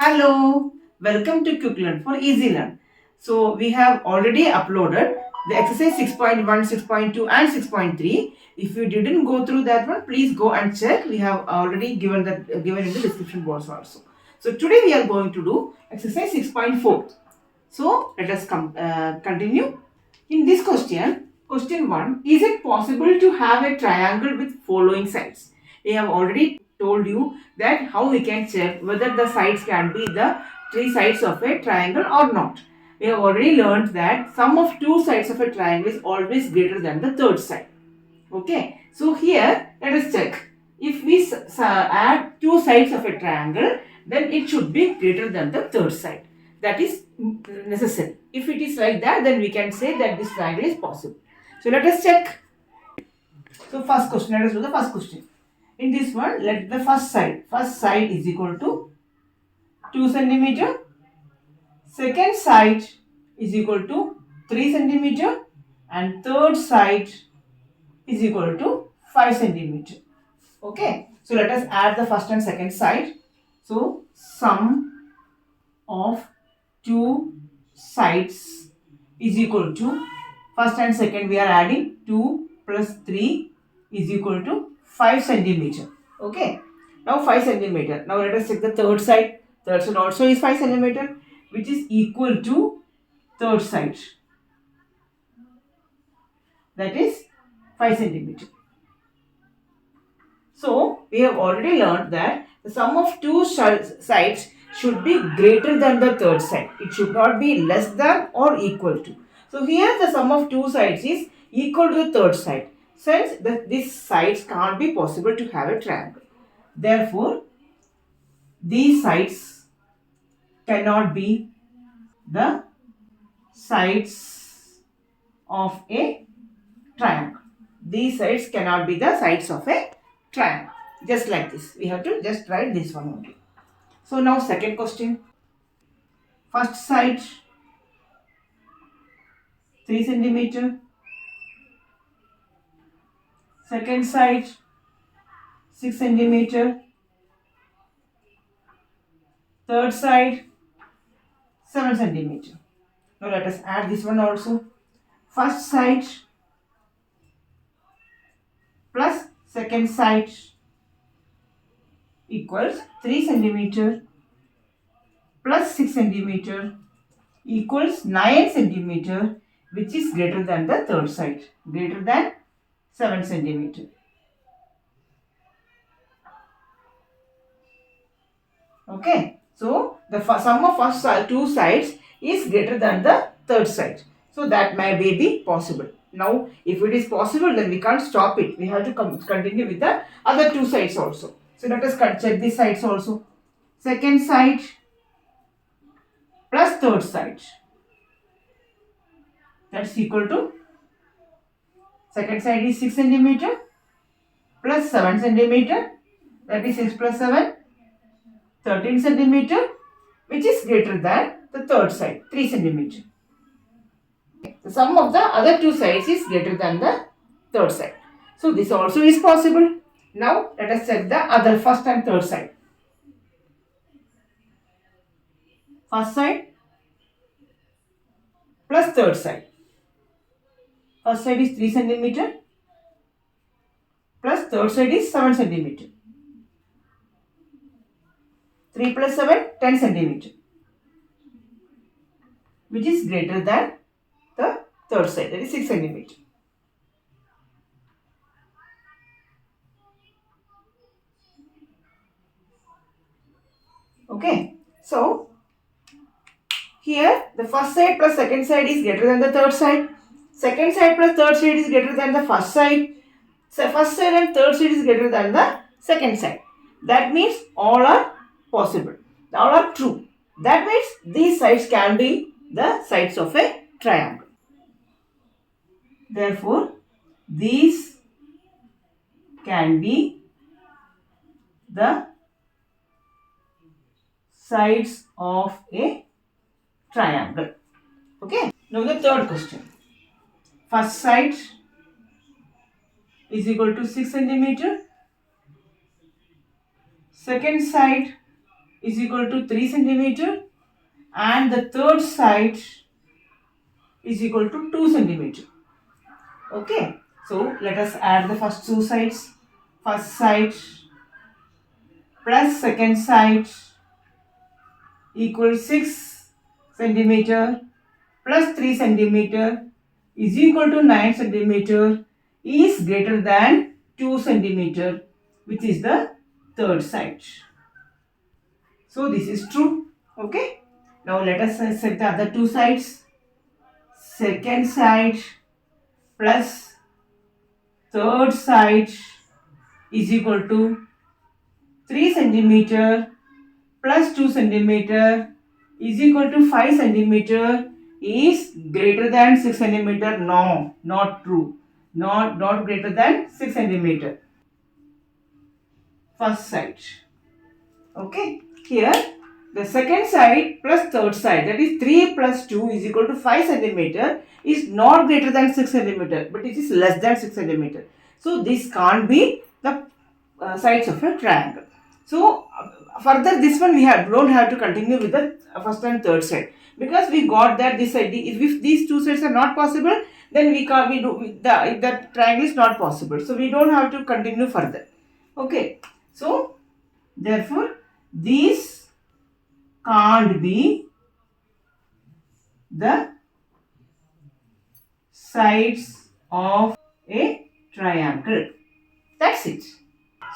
Hello, welcome to kwik-learn for easy learn. So we have already uploaded the exercise 6.1, 6.2 and 6.3. If you didn't go through that one, please go and check. We have already given given in the description box also. So today we are going to do exercise 6.4. So let us continue. In this question 1, is it possible to have a triangle with following sides? We have already told you that how we can check whether the sides can be the three sides of a triangle or not. We have already learned that sum of two sides of a triangle is always greater than the third side. Okay, so here let us check. If we add two sides of a triangle, then it should be greater than the third side. That is necessary. If it is like that, then we can say that this triangle is possible. So let us check. So first question, let us do the first question. In this one, let the first side is equal to 2 centimeter. Second side is equal to 3 centimeter. And third side is equal to 5 centimeter. Okay. So let us add the first and second side. So sum of two sides is equal to, first and second we are adding 2 plus 3 is equal to 5 centimeter. Okay. Now 5 centimeter. Now let us check the third side. Third side also is 5 centimeter, which is equal to third side. That is 5 centimeter. So, we have already learned that the sum of two sides should be greater than the third side. It should not be less than or equal to. So, here the sum of two sides is equal to the third side. Since these sides can't be possible to have a triangle. Therefore, these sides cannot be the sides of a triangle. These sides cannot be the sides of a triangle. Just like this. We have to just write this one only. So now second question. First side 3 centimeter. Second side 6 centimeter. Third side 7 centimeter. Now let us add this one also. First side plus second side equals 3 centimeter plus 6 centimeter equals 9 centimeter, which is greater than the third side, greater than 7 centimeter. Okay, so the sum of first two sides is greater than the third side. So that may be possible. Now, if it is possible, then we can't stop it. We have to continue with the other two sides also. So let us check these sides also. Second side plus third side. That's equal to, second side is 6 centimeter plus 7 centimeter. That is 6 plus 7, 13 centimeter, which is greater than the third side, 3 centimeter. The sum of the other two sides is greater than the third side. So this also is possible. Now let us check the other first and third side. First side plus third side. First side is 3 centimeter plus third side is 7 centimeter. 3 plus 7, 10 centimeter, which is greater than the third side, that is 6 centimeter. Okay, so here the first side plus second side is greater than the third side. Second side plus third side is greater than the first side. So first side and third side is greater than the second side. That means all are possible. All are true. That means these sides can be the sides of a triangle. Therefore, these can be the sides of a triangle. Okay. Now the third question. First side is equal to 6 centimeter. Second side is equal to 3 centimeter and the third side is equal to 2 centimeter. Okay. So let us add the first two sides. First side plus second side equals 6 centimeter plus 3 centimeter is equal to 9 centimeter is greater than 2 centimeter, which is the third side. So this is true. Okay. Now let us set the other two sides. Second side plus third side is equal to 3 centimeter plus 2 centimeter is equal to 5 centimeter is greater than 6 centimeter. No, not true. Not greater than 6 centimeter. First side. Okay. Here the second side plus third side, that is 3 plus 2 is equal to 5 centimeter is not greater than 6 centimeter, but it is less than 6 centimeter. So this can't be the sides of a triangle. So further this one we don't have to continue with the first and third side, because we got that this side, if these two sides are not possible, then the triangle is not possible. So we don't have to continue further. Okay. So therefore these can't be the sides of a triangle. That's it.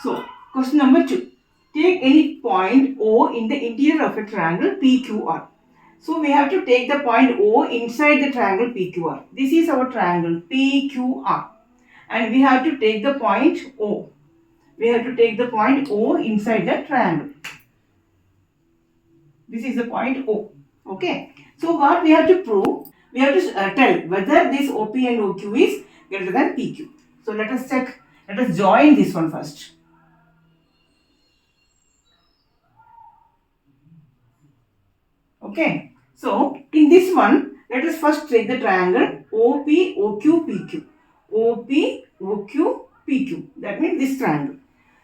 So question number 2. Take any point O in the interior of a triangle PQR. So we have to take the point O inside the triangle PQR. This is our triangle PQR. And we have to take the point O. We have to take the point O inside the triangle. This is the point O. Okay. So what we have to prove? We have to tell whether this OP and OQ is greater than PQ. So let us check. Let us join this one first. Okay. So in this one, let us first take the triangle OP, OQ, PQ. OP, OQ, PQ. That means this triangle.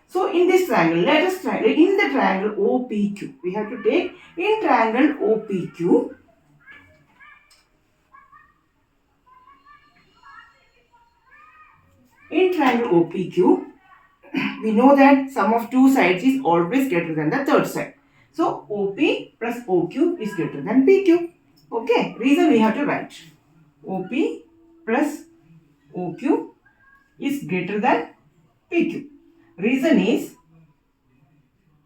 So in this triangle, let us try in the triangle OPQ. We have to take in triangle OPQ. In triangle OPQ, we know that sum of two sides is always greater than the third side. So OP plus OQ is greater than PQ. Okay, reason we have to write. OP plus OQ is greater than PQ. Reason is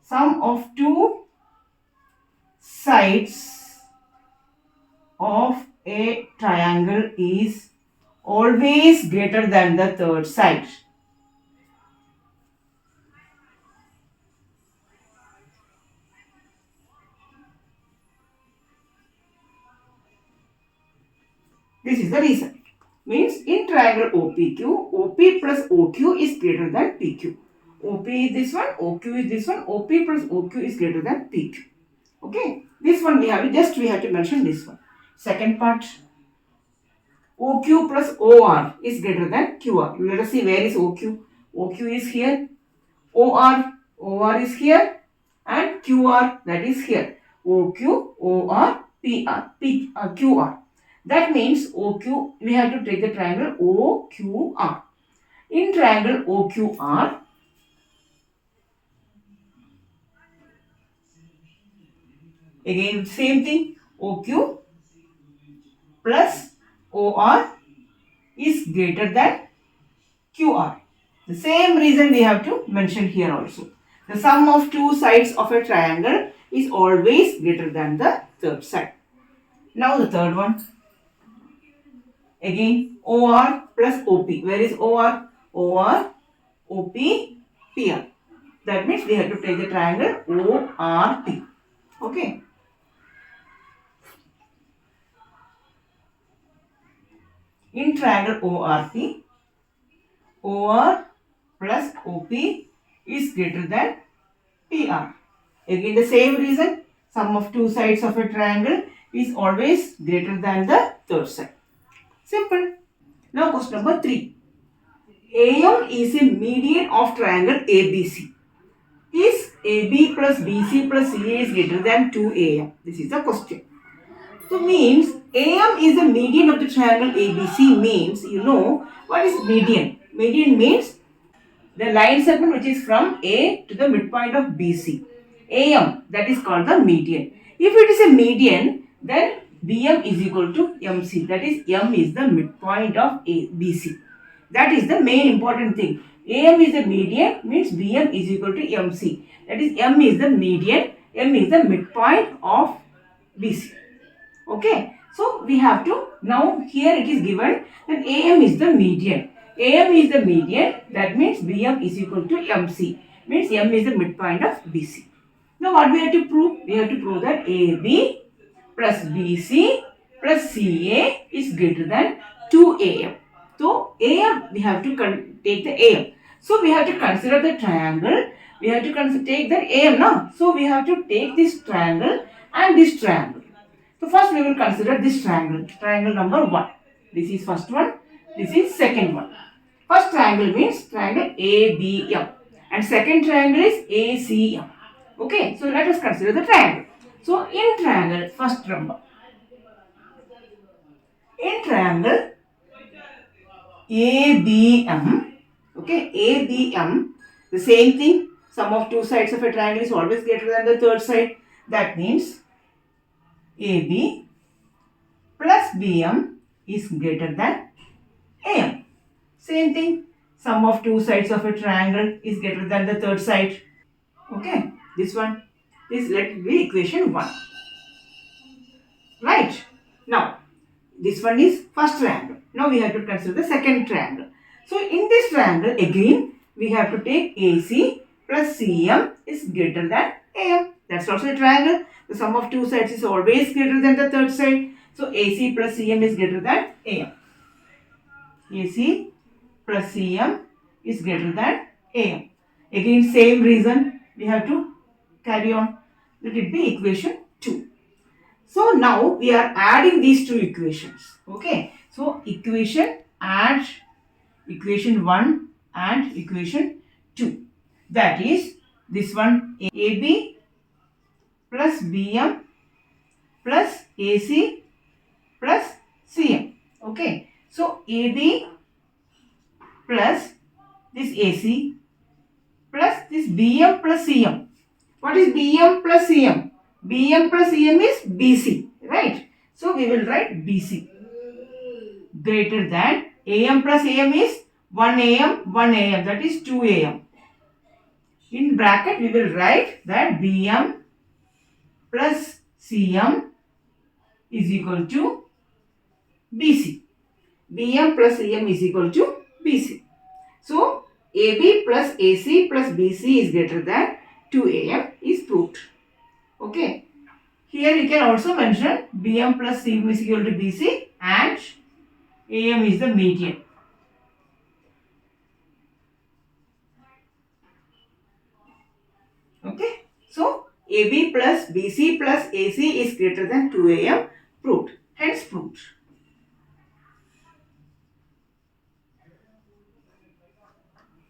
sum of two sides of a triangle is always greater than the third side. This is the reason. Means in triangle OPQ, OP plus OQ is greater than PQ. OP is this one, OQ is this one, OP plus OQ is greater than PQ. Okay. This one we have to mention this one. Second part, OQ plus OR is greater than QR. Let us see where is OQ. OQ is here. OR is here. And QR, that is here. OQ, OR, PR, QR. That means OQ, we have to take the triangle OQR. In triangle OQR, again same thing, OQ plus OR is greater than QR. The same reason we have to mention here also. The sum of two sides of a triangle is always greater than the third side. Now the third one. Again OR plus OP. Where is OR? OR, OP, PR. That means we have to take the triangle ORP. Okay. In triangle ORP, OR plus OP is greater than PR. Again the same reason, sum of two sides of a triangle is always greater than the third side. Simple. Now question number 3. AM is a median of triangle ABC. Is AB plus BC plus CA is greater than 2AM? This is the question. So means AM is the median of the triangle ABC means you know what is median? Median means the line segment which is from A to the midpoint of BC. AM, that is called the median. If it is a median, then BM is equal to MC. That is M is the midpoint of BC. That is the main important thing. AM is the median means BM is equal to MC. That is M is the median, M is the midpoint of BC. Okay. So we have to, now here it is given that AM is the median. AM is the median, that means BM is equal to MC. Means M is the midpoint of BC. Now what we have to prove? We have to prove that AB plus BC plus CA is greater than 2AM. So AM, we have to take the AM. So we have to consider the triangle. We have to take the AM now. So we have to take this triangle and this triangle. So first we will consider this triangle. Triangle number 1. This is first one. This is second one. First triangle means triangle ABM. And second triangle is ACM. Okay. So let us consider the triangle. So in triangle, first number. In triangle ABM. Okay. ABM. The same thing. Sum of two sides of a triangle is always greater than the third side. That means AB plus BM is greater than AM. Same thing, sum of two sides of a triangle is greater than the third side. Okay, this one, this let it be equation 1. Right, now this one is first triangle. Now we have to consider the second triangle. So in this triangle again we have to take AC plus CM is greater than AM. That's also a triangle. The sum of two sides is always greater than the third side. So AC plus CM is greater than AM. AC plus CM is greater than AM. Again same reason we have to carry on. Let it be equation 2. So now we are adding these two equations. Okay. So equation, add equation 1 and equation 2. That is this one AB plus BM plus AC plus CM. Okay. So AB plus this AC plus this BM plus CM. What is BM plus CM? BM plus CM is BC. Right. So we will write BC greater than AM plus AM is 1 AM, 1 AM. That is 2 AM. In bracket we will write that BM plus CM is equal to BC. BM plus CM is equal to BC. So, AB plus AC plus BC is greater than 2AM is proved. Okay. Here you can also mention BM plus CM is equal to BC and AM is the median. Okay. So, AB plus BC plus AC is greater than 2AM proved. Hence proved.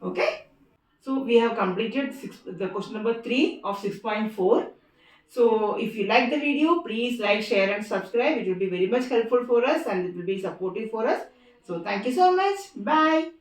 Okay. So, we have completed the question number 3 of 6.4. So, if you like the video, please like, share and subscribe. It will be very much helpful for us and it will be supportive for us. So, thank you so much. Bye.